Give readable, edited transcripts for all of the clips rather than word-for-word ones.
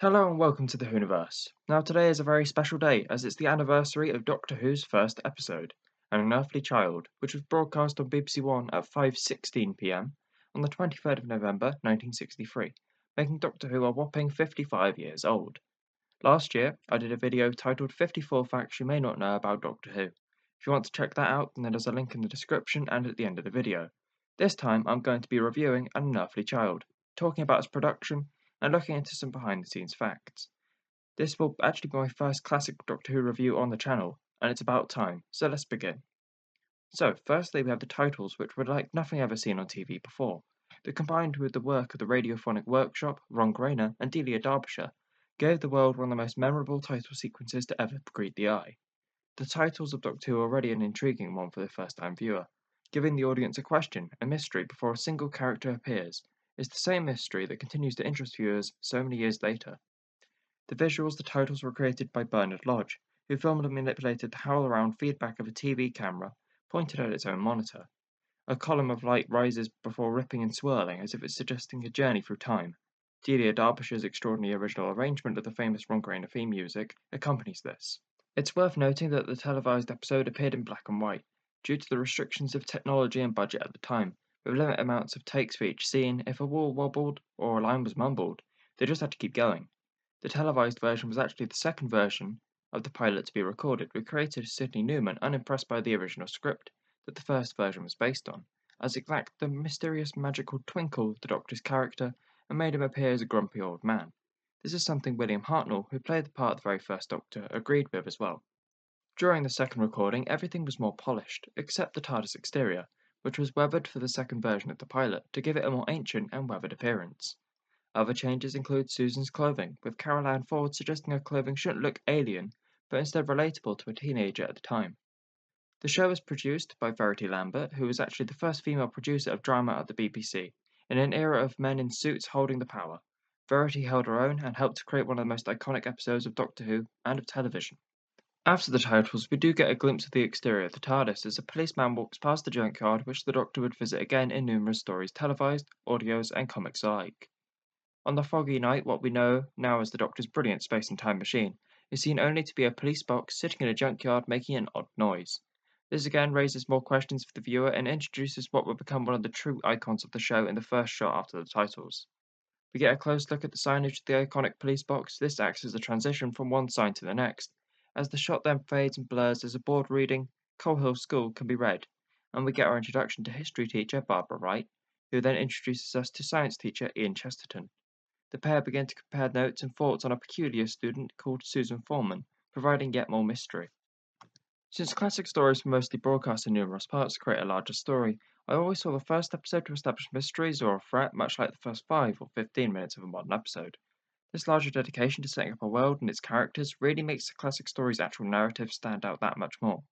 Hello and welcome to the Whoniverse. Now today is a very special day as it's the anniversary of Doctor Who's first episode, An Unearthly Child, which was broadcast on BBC One at 5:16 p.m. on the 23rd of November 1963, making Doctor Who a whopping 55 years old. Last year, I did a video titled 54 Facts You May Not Know About Doctor Who. If you want to check that out, then there's a link in the description and at the end of the video. This time, I'm going to be reviewing An Unearthly Child, talking about its production and looking into some behind the scenes facts. This will actually be my first classic Doctor Who review on the channel, and it's about time, so let's begin. So, firstly, we have the titles, which were like nothing ever seen on TV before. They combined with the work of the Radiophonic Workshop, Ron Grainer, and Delia Derbyshire, gave the world one of the most memorable title sequences to ever greet the eye. The titles of Doctor Who are already an intriguing one for the first time viewer, giving the audience a question, a mystery before a single character appears. It's the same mystery that continues to interest viewers so many years later. The titles were created by Bernard Lodge, who filmed and manipulated the howl-around feedback of a TV camera pointed at its own monitor. A column of light rises before ripping and swirling as if it's suggesting a journey through time. Delia Derbyshire's extraordinary original arrangement of the famous Ron Grainer theme music accompanies this. It's worth noting that the televised episode appeared in black and white, due to the restrictions of technology and budget at the time, with limited amounts of takes for each scene. If a wall wobbled or a line was mumbled, they just had to keep going. The televised version was actually the second version of the pilot to be recorded, with creator Sidney Newman unimpressed by the original script that the first version was based on, as it lacked the mysterious magical twinkle of the Doctor's character and made him appear as a grumpy old man. This is something William Hartnell, who played the part of the very first Doctor, agreed with as well. During the second recording, everything was more polished, except the TARDIS exterior, which was weathered for the second version of the pilot to give it a more ancient and weathered appearance. Other changes include Susan's clothing, with Carol Ann Ford suggesting her clothing shouldn't look alien, but instead relatable to a teenager at the time. The show was produced by Verity Lambert, who was actually the first female producer of drama at the BBC, in an era of men in suits holding the power. Verity held her own and helped to create one of the most iconic episodes of Doctor Who and of television. After the titles, we do get a glimpse of the exterior of the TARDIS as a policeman walks past the junkyard, which the Doctor would visit again in numerous stories televised, audios, and comics alike. On the foggy night, what we know now as the Doctor's brilliant space and time machine is seen only to be a police box sitting in a junkyard making an odd noise. This again raises more questions for the viewer and introduces what would become one of the true icons of the show in the first shot after the titles. We get a close look at the signage of the iconic police box. This acts as a transition from one sign to the next, as the shot then fades and blurs as a board reading Coal Hill School can be read, and we get our introduction to history teacher Barbara Wright, who then introduces us to science teacher Ian Chesterton. The pair begin to compare notes and thoughts on a peculiar student called Susan Foreman, providing yet more mystery. Since classic stories were mostly broadcast in numerous parts to create a larger story, I always saw the first episode to establish mysteries or a threat, much like the first 5 or 15 minutes of a modern episode. This larger dedication to setting up a world and its characters really makes the classic story's actual narrative stand out that much more.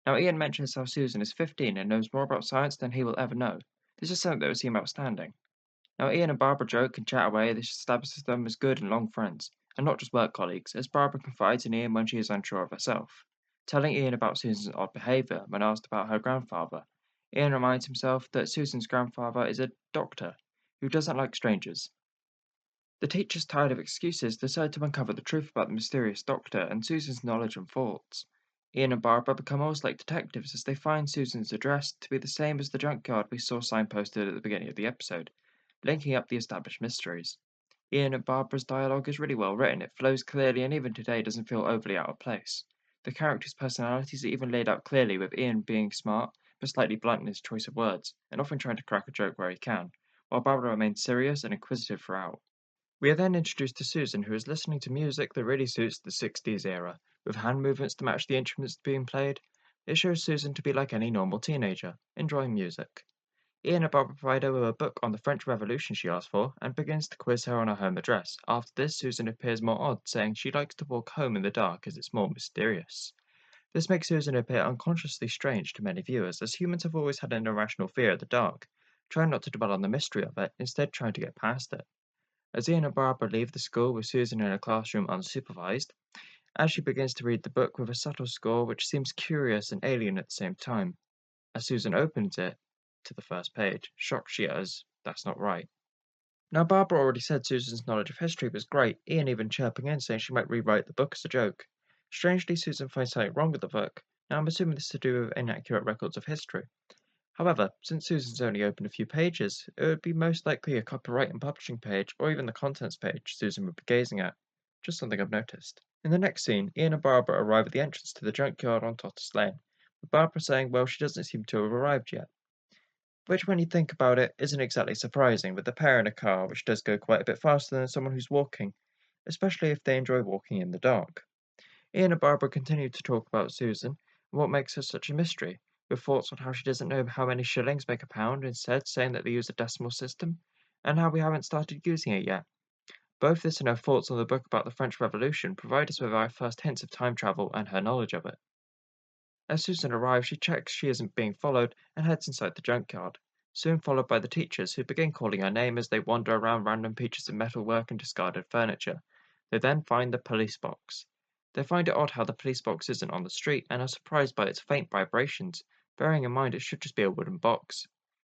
Now, Ian mentions how Susan is 15 and knows more about science than he will ever know. This is something that would seem outstanding. Now, Ian and Barbara joke and chat away. This establishes them as good and long friends, and not just work colleagues, as Barbara confides in Ian when she is unsure of herself. Telling Ian about Susan's odd behaviour when asked about her grandfather, Ian reminds himself that Susan's grandfather is a doctor who doesn't like strangers. The teachers, tired of excuses, decide to uncover the truth about the mysterious doctor and Susan's knowledge and thoughts. Ian and Barbara become almost like detectives as they find Susan's address to be the same as the junkyard we saw signposted at the beginning of the episode, linking up the established mysteries. Ian and Barbara's dialogue is really well written, it flows clearly and even today doesn't feel overly out of place. The characters' personalities are even laid out clearly, with Ian being smart but slightly blunt in his choice of words, and often trying to crack a joke where he can, while Barbara remains serious and inquisitive throughout. We are then introduced to Susan, who is listening to music that really suits the 60s era, with hand movements to match the instruments being played. It shows Susan to be like any normal teenager, enjoying music. Ian and Barbara provide her with a book on the French Revolution she asks for, and begins to quiz her on her home address. After this, Susan appears more odd, saying she likes to walk home in the dark as it's more mysterious. This makes Susan appear unconsciously strange to many viewers, as humans have always had an irrational fear of the dark, trying not to dwell on the mystery of it, instead trying to get past it. As Ian and Barbara leave the school with Susan in a classroom unsupervised, as she begins to read the book with a subtle score which seems curious and alien at the same time, as Susan opens it to the first page, shocked she utters, "That's not right." Now, Barbara already said Susan's knowledge of history was great, Ian even chirping in saying she might rewrite the book as a joke. Strangely, Susan finds something wrong with the book. Now, I'm assuming this is to do with inaccurate records of history. However, since Susan's only opened a few pages, it would be most likely a copyright and publishing page, or even the contents page Susan would be gazing at. Just something I've noticed. In the next scene, Ian and Barbara arrive at the entrance to the junkyard on Totter's Lane, with Barbara saying, well, she doesn't seem to have arrived yet. Which, when you think about it, isn't exactly surprising, with the pair in a car, which does go quite a bit faster than someone who's walking, especially if they enjoy walking in the dark. Ian and Barbara continue to talk about Susan and what makes her such a mystery, with thoughts on how she doesn't know how many shillings make a pound, instead saying that they use a decimal system, and how we haven't started using it yet. Both this and her thoughts on the book about the French Revolution provide us with our first hints of time travel and her knowledge of it. As Susan arrives, she checks she isn't being followed and heads inside the junkyard, soon followed by the teachers, who begin calling her name as they wander around random pieces of metalwork and discarded furniture. They then find the police box. They find it odd how the police box isn't on the street and are surprised by its faint vibrations, bearing in mind it should just be a wooden box.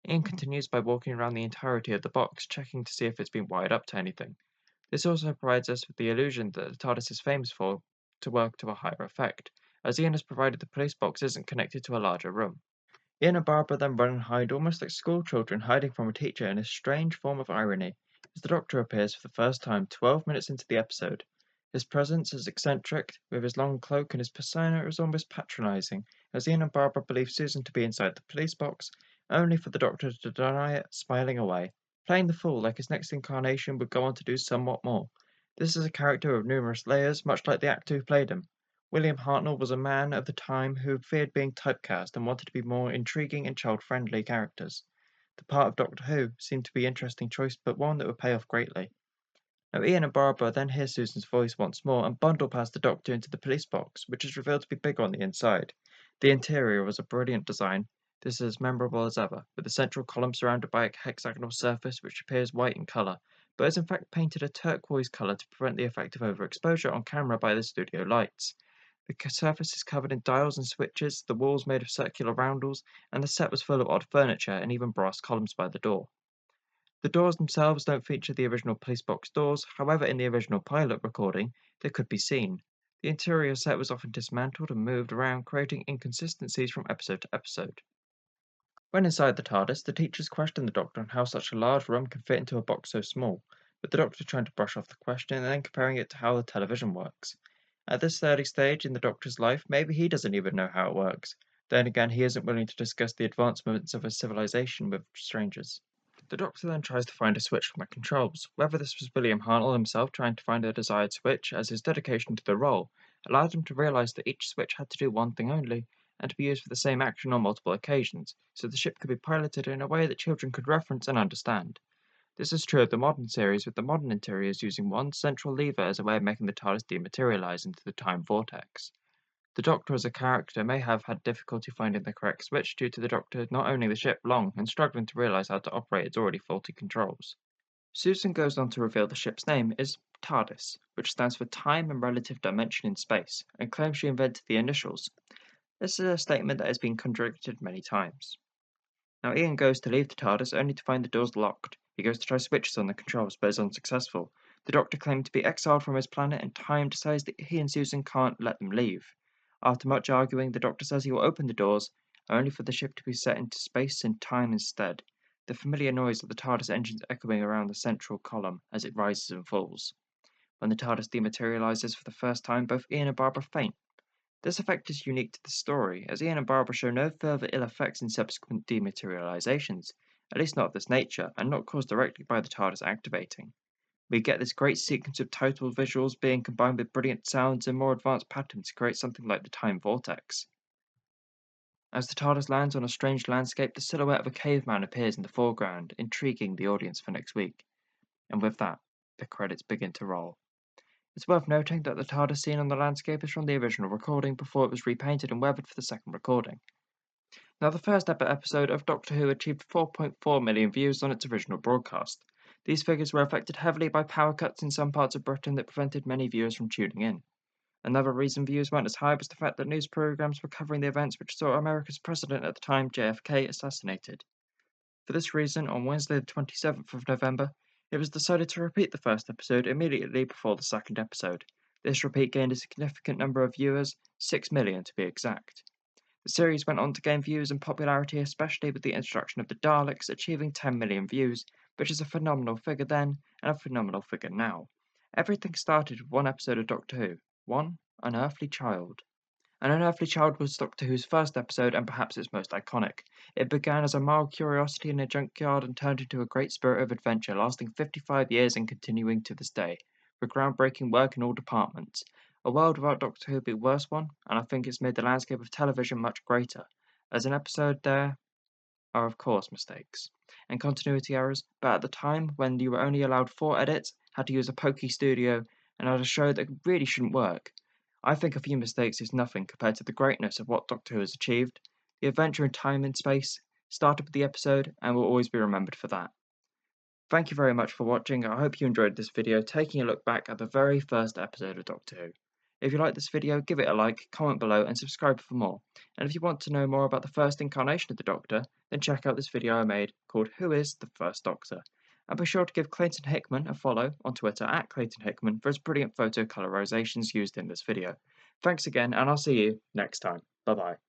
Ian continues by walking around the entirety of the box, checking to see if it's been wired up to anything. This also provides us with the illusion that the TARDIS is famous for to work to a higher effect, as Ian has provided the police box isn't connected to a larger room. Ian and Barbara then run and hide almost like school children hiding from a teacher in a strange form of irony, as the Doctor appears for the first time 12 minutes into the episode. His presence is eccentric, with his long cloak, and his persona is almost patronizing, as Ian and Barbara believe Susan to be inside the police box, only for the Doctor to deny it, smiling away, playing the fool like his next incarnation would go on to do somewhat more. This is a character of numerous layers, much like the actor who played him. William Hartnell was a man of the time who feared being typecast and wanted to be more intriguing and child-friendly characters. The part of Doctor Who seemed to be an interesting choice, but one that would pay off greatly. Now, Ian and Barbara then hear Susan's voice once more and bundle past the Doctor into the police box, which is revealed to be big on the inside. The interior was a brilliant design. This is as memorable as ever, with the central column surrounded by a hexagonal surface which appears white in colour, but is in fact painted a turquoise colour to prevent the effect of overexposure on camera by the studio lights. The surface is covered in dials and switches, the walls made of circular roundels, and the set was full of odd furniture and even brass columns by the door. The doors themselves don't feature the original police box doors, however in the original pilot recording, they could be seen. The interior set was often dismantled and moved around, creating inconsistencies from episode to episode. When inside the TARDIS, the teachers question the Doctor on how such a large room can fit into a box so small, with the Doctor trying to brush off the question and then comparing it to how the television works. At this early stage in the Doctor's life, maybe he doesn't even know how it works. Then again, he isn't willing to discuss the advancements of a civilization with strangers. The Doctor then tries to find a switch from the controls. Whether this was William Hartnell himself trying to find a desired switch, as his dedication to the role allowed him to realize that each switch had to do one thing only, and to be used for the same action on multiple occasions, so the ship could be piloted in a way that children could reference and understand. This is true of the modern series, with the modern interiors using one central lever as a way of making the TARDIS dematerialize into the time vortex. The Doctor as a character may have had difficulty finding the correct switch due to the Doctor not owning the ship long and struggling to realize how to operate its already faulty controls. Susan goes on to reveal the ship's name is TARDIS, which stands for Time and Relative Dimension in Space, and claims she invented the initials. This is a statement that has been contradicted many times. Now Ian goes to leave the TARDIS only to find the doors locked. He goes to try switches on the controls but is unsuccessful. The Doctor claimed to be exiled from his planet, and Time decides that he and Susan can't let them leave. After much arguing, the Doctor says he will open the doors, only for the ship to be set into space and time instead, the familiar noise of the TARDIS engines echoing around the central column as it rises and falls. When the TARDIS dematerializes for the first time, both Ian and Barbara faint. This effect is unique to the story, as Ian and Barbara show no further ill effects in subsequent dematerializations, at least not of this nature, and not caused directly by the TARDIS activating. We get this great sequence of total visuals being combined with brilliant sounds and more advanced patterns to create something like the time vortex. As the TARDIS lands on a strange landscape, the silhouette of a caveman appears in the foreground, intriguing the audience for next week. And with that, the credits begin to roll. It's worth noting that the TARDIS scene on the landscape is from the original recording before it was repainted and weathered for the second recording. Now, the first ever episode of Doctor Who achieved 4.4 million views on its original broadcast. These figures were affected heavily by power cuts in some parts of Britain that prevented many viewers from tuning in. Another reason views weren't as high was the fact that news programs were covering the events which saw America's president at the time, JFK, assassinated. For this reason, on Wednesday the 27th of November, It was decided to repeat the first episode immediately before the second episode. This repeat gained a significant number of viewers, 6 million to be exact. The series went on to gain views and popularity, especially with the introduction of the Daleks, achieving 10 million views, which is a phenomenal figure then and a phenomenal figure now. Everything started with one episode of Doctor Who, One Unearthly Child. An Unearthly Child was Doctor Who's first episode and perhaps its most iconic. It began as a mild curiosity in a junkyard and turned into a great spirit of adventure, lasting 55 years and continuing to this day, with groundbreaking work in all departments. A world without Doctor Who would be a worse one, and I think it's made the landscape of television much greater. As an episode, there are of course mistakes and continuity errors, but at the time when you were only allowed 4 edits, had to use a pokey studio, and had a show that really shouldn't work, I think a few mistakes is nothing compared to the greatness of what Doctor Who has achieved. The adventure in time and space started with the episode and will always be remembered for that. Thank you very much for watching. I hope you enjoyed this video taking a look back at the very first episode of Doctor Who. If you like this video, give it a like, comment below and subscribe for more. And if you want to know more about the first incarnation of the Doctor, then check out this video I made called Who is the First Doctor? And be sure to give Clayton Hickman a follow on Twitter at Clayton Hickman for his brilliant photo colorizations used in this video. Thanks again, and I'll see you next time. Bye bye.